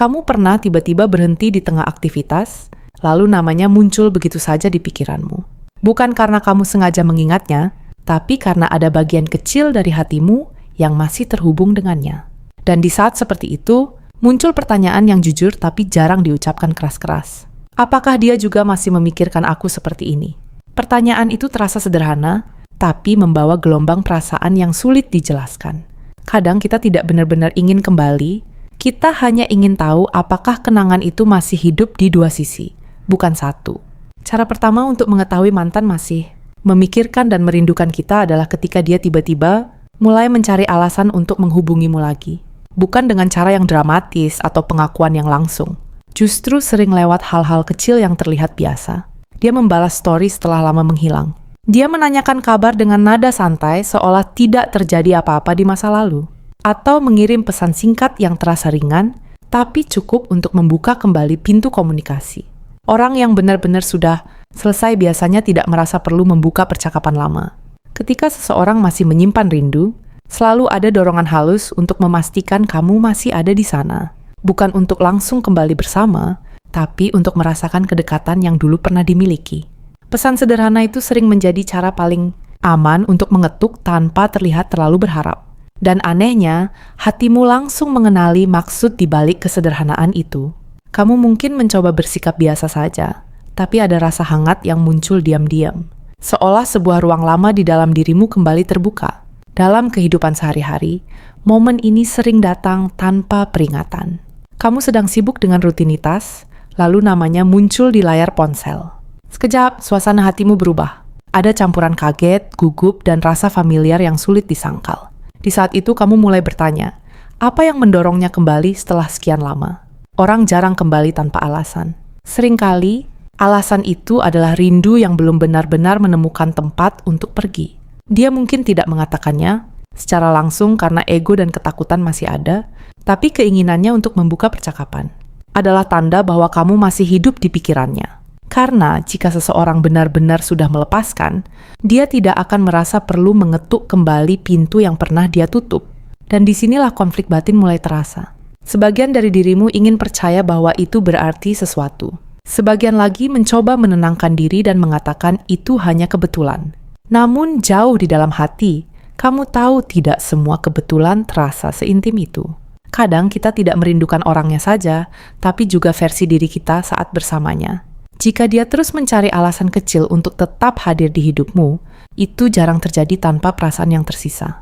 Kamu pernah tiba-tiba berhenti di tengah aktivitas, lalu namanya muncul begitu saja di pikiranmu. Bukan karena kamu sengaja mengingatnya, tapi karena ada bagian kecil dari hatimu yang masih terhubung dengannya. Dan di saat seperti itu, muncul pertanyaan yang jujur tapi jarang diucapkan keras-keras. Apakah dia juga masih memikirkan aku seperti ini? Pertanyaan itu terasa sederhana, tapi membawa gelombang perasaan yang sulit dijelaskan. Kadang kita tidak benar-benar ingin kembali, kita hanya ingin tahu apakah kenangan itu masih hidup di dua sisi, bukan satu. Cara pertama untuk mengetahui mantan masih memikirkan dan merindukan kita adalah ketika dia tiba-tiba mulai mencari alasan untuk menghubungimu lagi. Bukan dengan cara yang dramatis atau pengakuan yang langsung. Justru sering lewat hal-hal kecil yang terlihat biasa. Dia membalas story setelah lama menghilang. Dia menanyakan kabar dengan nada santai seolah tidak terjadi apa-apa di masa lalu. Atau mengirim pesan singkat yang terasa ringan, tapi cukup untuk membuka kembali pintu komunikasi. Orang yang benar-benar sudah selesai biasanya tidak merasa perlu membuka percakapan lama. Ketika seseorang masih menyimpan rindu, selalu ada dorongan halus untuk memastikan kamu masih ada di sana. Bukan untuk langsung kembali bersama, tapi untuk merasakan kedekatan yang dulu pernah dimiliki. Pesan sederhana itu sering menjadi cara paling aman untuk mengetuk tanpa terlihat terlalu berharap. Dan anehnya, hatimu langsung mengenali maksud di balik kesederhanaan itu. Kamu mungkin mencoba bersikap biasa saja, tapi ada rasa hangat yang muncul diam-diam. Seolah sebuah ruang lama di dalam dirimu kembali terbuka. Dalam kehidupan sehari-hari, momen ini sering datang tanpa peringatan. Kamu sedang sibuk dengan rutinitas, lalu namanya muncul di layar ponsel. Sekejap, suasana hatimu berubah. Ada campuran kaget, gugup, dan rasa familiar yang sulit disangkal. Di saat itu kamu mulai bertanya, apa yang mendorongnya kembali setelah sekian lama? Orang jarang kembali tanpa alasan. Seringkali, alasan itu adalah rindu yang belum benar-benar menemukan tempat untuk pergi. Dia mungkin tidak mengatakannya secara langsung karena ego dan ketakutan masih ada, tapi keinginannya untuk membuka percakapan adalah tanda bahwa kamu masih hidup di pikirannya. Karena jika seseorang benar-benar sudah melepaskan, dia tidak akan merasa perlu mengetuk kembali pintu yang pernah dia tutup. Dan disinilah konflik batin mulai terasa. Sebagian dari dirimu ingin percaya bahwa itu berarti sesuatu. Sebagian lagi mencoba menenangkan diri dan mengatakan itu hanya kebetulan. Namun jauh di dalam hati, kamu tahu tidak semua kebetulan terasa seintim itu. Kadang kita tidak merindukan orangnya saja, tapi juga versi diri kita saat bersamanya. Jika dia terus mencari alasan kecil untuk tetap hadir di hidupmu, itu jarang terjadi tanpa perasaan yang tersisa.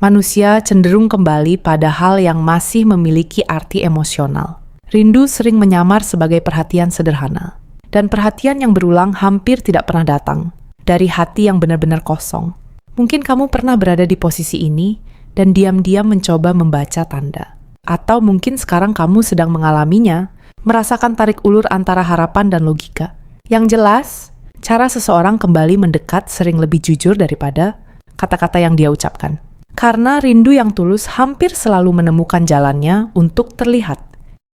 Manusia cenderung kembali pada hal yang masih memiliki arti emosional. Rindu sering menyamar sebagai perhatian sederhana. Dan perhatian yang berulang hampir tidak pernah datang dari hati yang benar-benar kosong. Mungkin kamu pernah berada di posisi ini dan diam-diam mencoba membaca tanda. Atau mungkin sekarang kamu sedang mengalaminya, merasakan tarik ulur antara harapan dan logika. Yang jelas, cara seseorang kembali mendekat sering lebih jujur daripada kata-kata yang dia ucapkan. Karena rindu yang tulus hampir selalu menemukan jalannya untuk terlihat.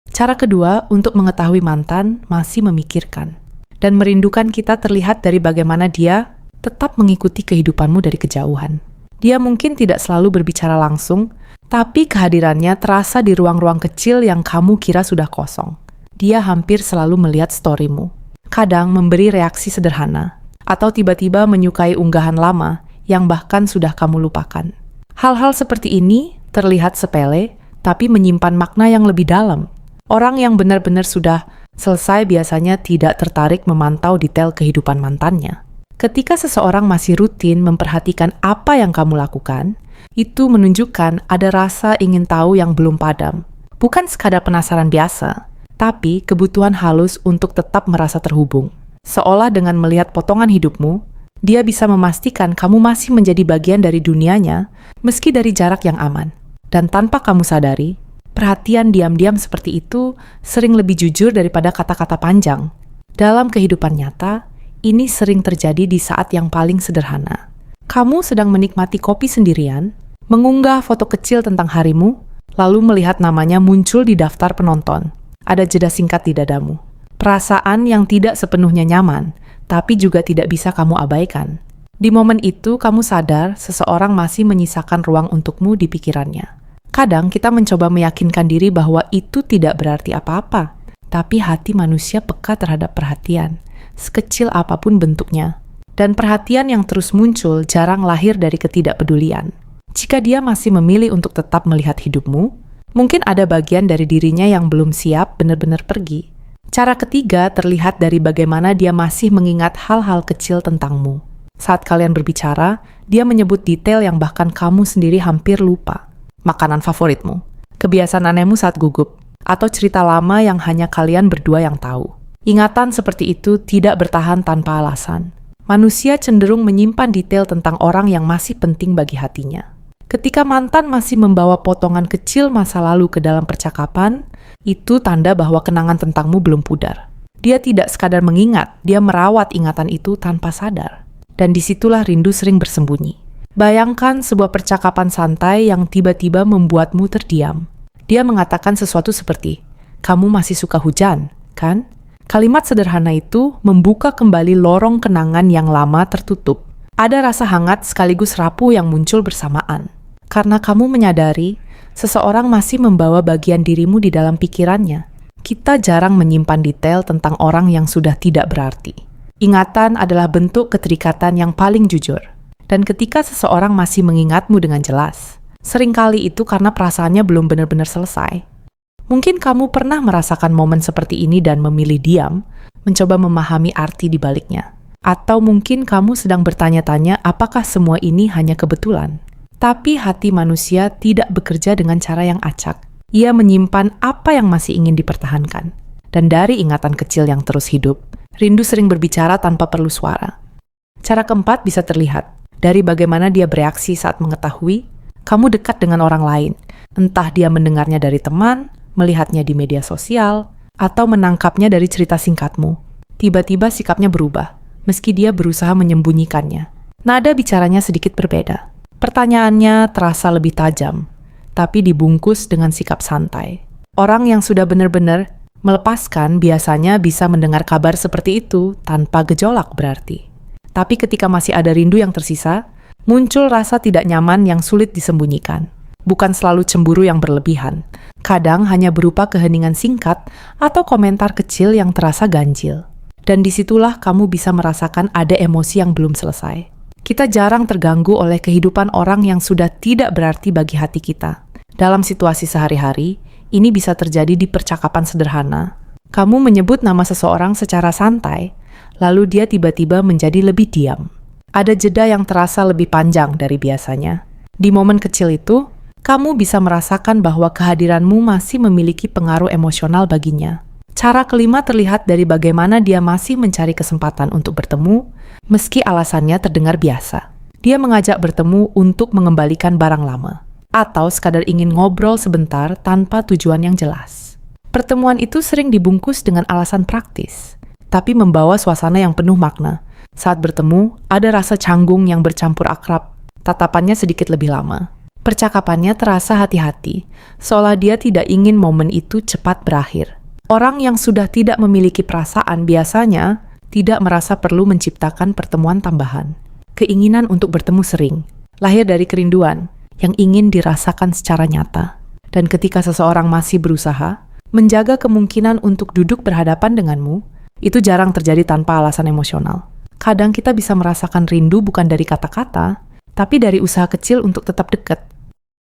Cara kedua untuk mengetahui mantan masih memikirkan. Dan merindukan kita terlihat dari bagaimana dia tetap mengikuti kehidupanmu dari kejauhan. Dia mungkin tidak selalu berbicara langsung, tapi kehadirannya terasa di ruang-ruang kecil yang kamu kira sudah kosong. Dia hampir selalu melihat storymu. Kadang memberi reaksi sederhana, atau tiba-tiba menyukai unggahan lama yang bahkan sudah kamu lupakan. Hal-hal seperti ini terlihat sepele, tapi menyimpan makna yang lebih dalam. Orang yang benar-benar sudah selesai biasanya tidak tertarik memantau detail kehidupan mantannya. Ketika seseorang masih rutin memperhatikan apa yang kamu lakukan, itu menunjukkan ada rasa ingin tahu yang belum padam. Bukan sekadar penasaran biasa, tapi kebutuhan halus untuk tetap merasa terhubung. Seolah dengan melihat potongan hidupmu, dia bisa memastikan kamu masih menjadi bagian dari dunianya, meski dari jarak yang aman. Dan tanpa kamu sadari, perhatian diam-diam seperti itu sering lebih jujur daripada kata-kata panjang. Dalam kehidupan nyata, ini sering terjadi di saat yang paling sederhana. Kamu sedang menikmati kopi sendirian, mengunggah foto kecil tentang harimu, lalu melihat namanya muncul di daftar penonton. Ada jeda singkat di dadamu. Perasaan yang tidak sepenuhnya nyaman, tapi juga tidak bisa kamu abaikan. Di momen itu, kamu sadar seseorang masih menyisakan ruang untukmu di pikirannya. Kadang kita mencoba meyakinkan diri bahwa itu tidak berarti apa-apa, tapi hati manusia peka terhadap perhatian, sekecil apapun bentuknya. Dan perhatian yang terus muncul jarang lahir dari ketidakpedulian. Jika dia masih memilih untuk tetap melihat hidupmu, mungkin ada bagian dari dirinya yang belum siap benar-benar pergi. Cara ketiga terlihat dari bagaimana dia masih mengingat hal-hal kecil tentangmu. Saat kalian berbicara, dia menyebut detail yang bahkan kamu sendiri hampir lupa. Makanan favoritmu, kebiasaan anehmu saat gugup, atau cerita lama yang hanya kalian berdua yang tahu. Ingatan seperti itu tidak bertahan tanpa alasan. Manusia cenderung menyimpan detail tentang orang yang masih penting bagi hatinya. Ketika mantan masih membawa potongan kecil masa lalu ke dalam percakapan, itu tanda bahwa kenangan tentangmu belum pudar. Dia tidak sekadar mengingat, dia merawat ingatan itu tanpa sadar. Dan disitulah rindu sering bersembunyi. Bayangkan sebuah percakapan santai yang tiba-tiba membuatmu terdiam. Dia mengatakan sesuatu seperti, "Kamu masih suka hujan, kan?" Kalimat sederhana itu membuka kembali lorong kenangan yang lama tertutup. Ada rasa hangat sekaligus rapuh yang muncul bersamaan. Karena kamu menyadari, seseorang masih membawa bagian dirimu di dalam pikirannya. Kita jarang menyimpan detail tentang orang yang sudah tidak berarti. Ingatan adalah bentuk keterikatan yang paling jujur. Dan ketika seseorang masih mengingatmu dengan jelas, seringkali itu karena perasaannya belum benar-benar selesai. Mungkin kamu pernah merasakan momen seperti ini dan memilih diam, mencoba memahami arti di baliknya. Atau mungkin kamu sedang bertanya-tanya apakah semua ini hanya kebetulan. Tapi hati manusia tidak bekerja dengan cara yang acak. Ia menyimpan apa yang masih ingin dipertahankan. Dan dari ingatan kecil yang terus hidup, rindu sering berbicara tanpa perlu suara. Cara keempat bisa terlihat dari bagaimana dia bereaksi saat mengetahui kamu dekat dengan orang lain. Entah dia mendengarnya dari teman, melihatnya di media sosial, atau menangkapnya dari cerita singkatmu. Tiba-tiba sikapnya berubah, meski dia berusaha menyembunyikannya. Nada bicaranya sedikit berbeda. Pertanyaannya terasa lebih tajam, tapi dibungkus dengan sikap santai. Orang yang sudah benar-benar melepaskan biasanya bisa mendengar kabar seperti itu tanpa gejolak berarti. Tapi ketika masih ada rindu yang tersisa, muncul rasa tidak nyaman yang sulit disembunyikan. Bukan selalu cemburu yang berlebihan. Kadang hanya berupa keheningan singkat atau komentar kecil yang terasa ganjil. Dan disitulah kamu bisa merasakan ada emosi yang belum selesai. Kita jarang terganggu oleh kehidupan orang yang sudah tidak berarti bagi hati kita. Dalam situasi sehari-hari, ini bisa terjadi di percakapan sederhana. Kamu menyebut nama seseorang secara santai, lalu dia tiba-tiba menjadi lebih diam. Ada jeda yang terasa lebih panjang dari biasanya. Di momen kecil itu, kamu bisa merasakan bahwa kehadiranmu masih memiliki pengaruh emosional baginya. Cara kelima terlihat dari bagaimana dia masih mencari kesempatan untuk bertemu, meski alasannya terdengar biasa. Dia mengajak bertemu untuk mengembalikan barang lama, atau sekadar ingin ngobrol sebentar tanpa tujuan yang jelas. Pertemuan itu sering dibungkus dengan alasan praktis, tapi membawa suasana yang penuh makna. Saat bertemu, ada rasa canggung yang bercampur akrab, tatapannya sedikit lebih lama. Percakapannya terasa hati-hati, seolah dia tidak ingin momen itu cepat berakhir. Orang yang sudah tidak memiliki perasaan biasanya tidak merasa perlu menciptakan pertemuan tambahan. Keinginan untuk bertemu sering, lahir dari kerinduan yang ingin dirasakan secara nyata. Dan ketika seseorang masih berusaha menjaga kemungkinan untuk duduk berhadapan denganmu, itu jarang terjadi tanpa alasan emosional. Kadang kita bisa merasakan rindu bukan dari kata-kata, tapi dari usaha kecil untuk tetap dekat.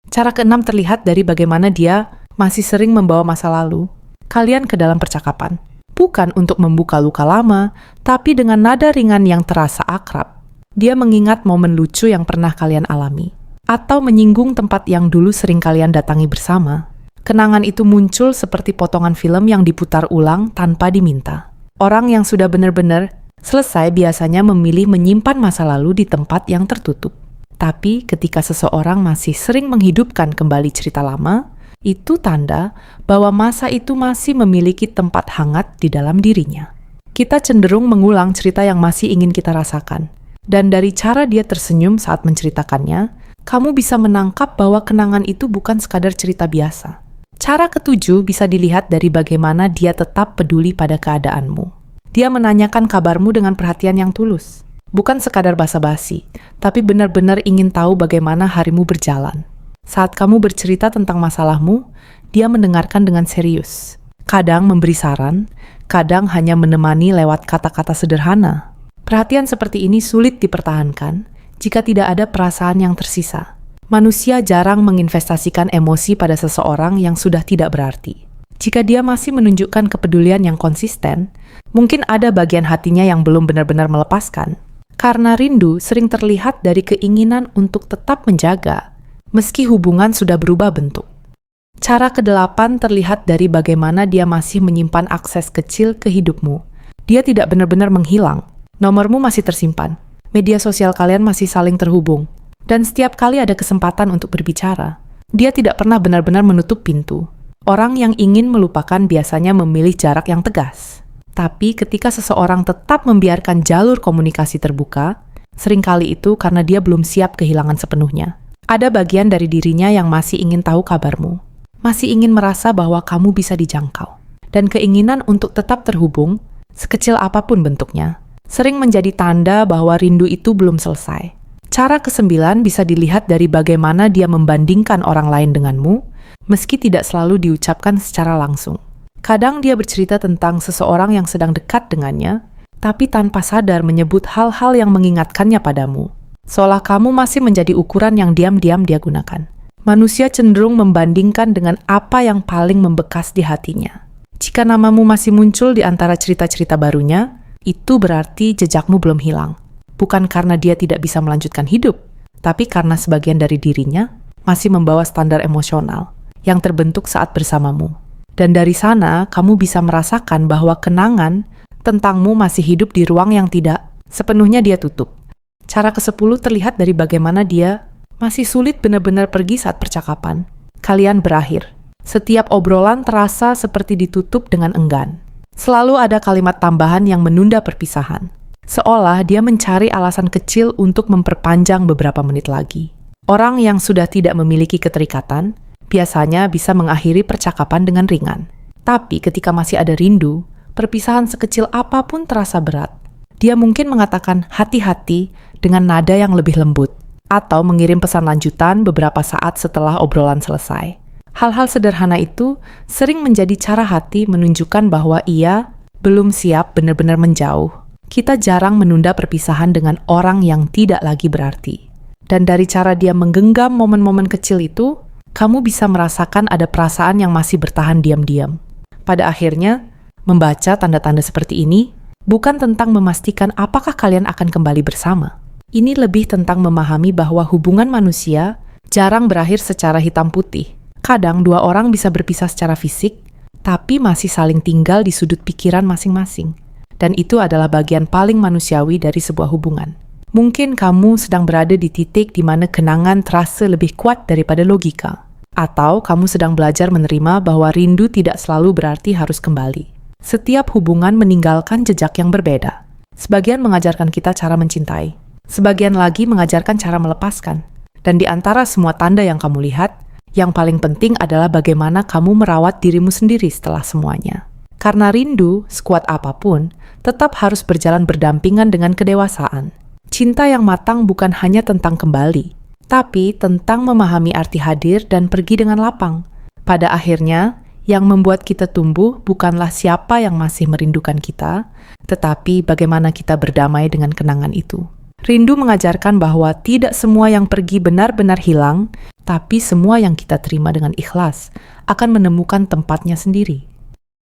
Cara keenam terlihat dari bagaimana dia masih sering membawa masa lalu kalian ke dalam percakapan. Bukan untuk membuka luka lama, tapi dengan nada ringan yang terasa akrab. Dia mengingat momen lucu yang pernah kalian alami, atau menyinggung tempat yang dulu sering kalian datangi bersama. Kenangan itu muncul seperti potongan film yang diputar ulang tanpa diminta. Orang yang sudah benar-benar selesai biasanya memilih menyimpan masa lalu di tempat yang tertutup. Tapi ketika seseorang masih sering menghidupkan kembali cerita lama, itu tanda bahwa masa itu masih memiliki tempat hangat di dalam dirinya. Kita cenderung mengulang cerita yang masih ingin kita rasakan. Dan dari cara dia tersenyum saat menceritakannya, kamu bisa menangkap bahwa kenangan itu bukan sekadar cerita biasa. Cara ketujuh bisa dilihat dari bagaimana dia tetap peduli pada keadaanmu. Dia menanyakan kabarmu dengan perhatian yang tulus. Bukan sekadar basa-basi, tapi benar-benar ingin tahu bagaimana harimu berjalan. Saat kamu bercerita tentang masalahmu, dia mendengarkan dengan serius. Kadang memberi saran, kadang hanya menemani lewat kata-kata sederhana. Perhatian seperti ini sulit dipertahankan jika tidak ada perasaan yang tersisa. Manusia jarang menginvestasikan emosi pada seseorang yang sudah tidak berarti. Jika dia masih menunjukkan kepedulian yang konsisten, mungkin ada bagian hatinya yang belum benar-benar melepaskan. Karena rindu sering terlihat dari keinginan untuk tetap menjaga, meski hubungan sudah berubah bentuk. Cara ke-8 terlihat dari bagaimana dia masih menyimpan akses kecil ke hidupmu. Dia tidak benar-benar menghilang. Nomormu masih tersimpan. Media sosial kalian masih saling terhubung. Dan setiap kali ada kesempatan untuk berbicara, dia tidak pernah benar-benar menutup pintu. Orang yang ingin melupakan biasanya memilih jarak yang tegas. Tapi ketika seseorang tetap membiarkan jalur komunikasi terbuka, seringkali itu karena dia belum siap kehilangan sepenuhnya. Ada bagian dari dirinya yang masih ingin tahu kabarmu. Masih ingin merasa bahwa kamu bisa dijangkau. Dan keinginan untuk tetap terhubung, sekecil apapun bentuknya, sering menjadi tanda bahwa rindu itu belum selesai. Cara ke-9 bisa dilihat dari bagaimana dia membandingkan orang lain denganmu, meski tidak selalu diucapkan secara langsung. Kadang dia bercerita tentang seseorang yang sedang dekat dengannya, tapi tanpa sadar menyebut hal-hal yang mengingatkannya padamu. Seolah kamu masih menjadi ukuran yang diam-diam dia gunakan. Manusia cenderung membandingkan dengan apa yang paling membekas di hatinya. Jika namamu masih muncul di antara cerita-cerita barunya, itu berarti jejakmu belum hilang. Bukan karena dia tidak bisa melanjutkan hidup, tapi karena sebagian dari dirinya masih membawa standar emosional yang terbentuk saat bersamamu. Dan dari sana, kamu bisa merasakan bahwa kenangan tentangmu masih hidup di ruang yang tidak sepenuhnya dia tutup. Cara ke-10 terlihat dari bagaimana dia masih sulit benar-benar pergi saat percakapan. Kalian berakhir. Setiap obrolan terasa seperti ditutup dengan enggan. Selalu ada kalimat tambahan yang menunda perpisahan. Seolah dia mencari alasan kecil untuk memperpanjang beberapa menit lagi. Orang yang sudah tidak memiliki keterikatan biasanya bisa mengakhiri percakapan dengan ringan. Tapi ketika masih ada rindu, perpisahan sekecil apapun terasa berat. Dia mungkin mengatakan hati-hati dengan nada yang lebih lembut, atau mengirim pesan lanjutan beberapa saat setelah obrolan selesai. Hal-hal sederhana itu sering menjadi cara hati menunjukkan bahwa ia belum siap benar-benar menjauh. Kita jarang menunda perpisahan dengan orang yang tidak lagi berarti. Dan dari cara dia menggenggam momen-momen kecil itu, kamu bisa merasakan ada perasaan yang masih bertahan diam-diam. Pada akhirnya, membaca tanda-tanda seperti ini bukan tentang memastikan apakah kalian akan kembali bersama. Ini lebih tentang memahami bahwa hubungan manusia jarang berakhir secara hitam putih. Kadang dua orang bisa berpisah secara fisik, tapi masih saling tinggal di sudut pikiran masing-masing. Dan itu adalah bagian paling manusiawi dari sebuah hubungan. Mungkin kamu sedang berada di titik di mana kenangan terasa lebih kuat daripada logika. Atau kamu sedang belajar menerima bahwa rindu tidak selalu berarti harus kembali. Setiap hubungan meninggalkan jejak yang berbeda. Sebagian mengajarkan kita cara mencintai. Sebagian lagi mengajarkan cara melepaskan. Dan di antara semua tanda yang kamu lihat, yang paling penting adalah bagaimana kamu merawat dirimu sendiri setelah semuanya. Karena rindu, sekuat apapun, tetap harus berjalan berdampingan dengan kedewasaan. Cinta yang matang bukan hanya tentang kembali, tapi tentang memahami arti hadir dan pergi dengan lapang. Pada akhirnya, yang membuat kita tumbuh bukanlah siapa yang masih merindukan kita, tetapi bagaimana kita berdamai dengan kenangan itu. Rindu mengajarkan bahwa tidak semua yang pergi benar-benar hilang, tapi semua yang kita terima dengan ikhlas akan menemukan tempatnya sendiri.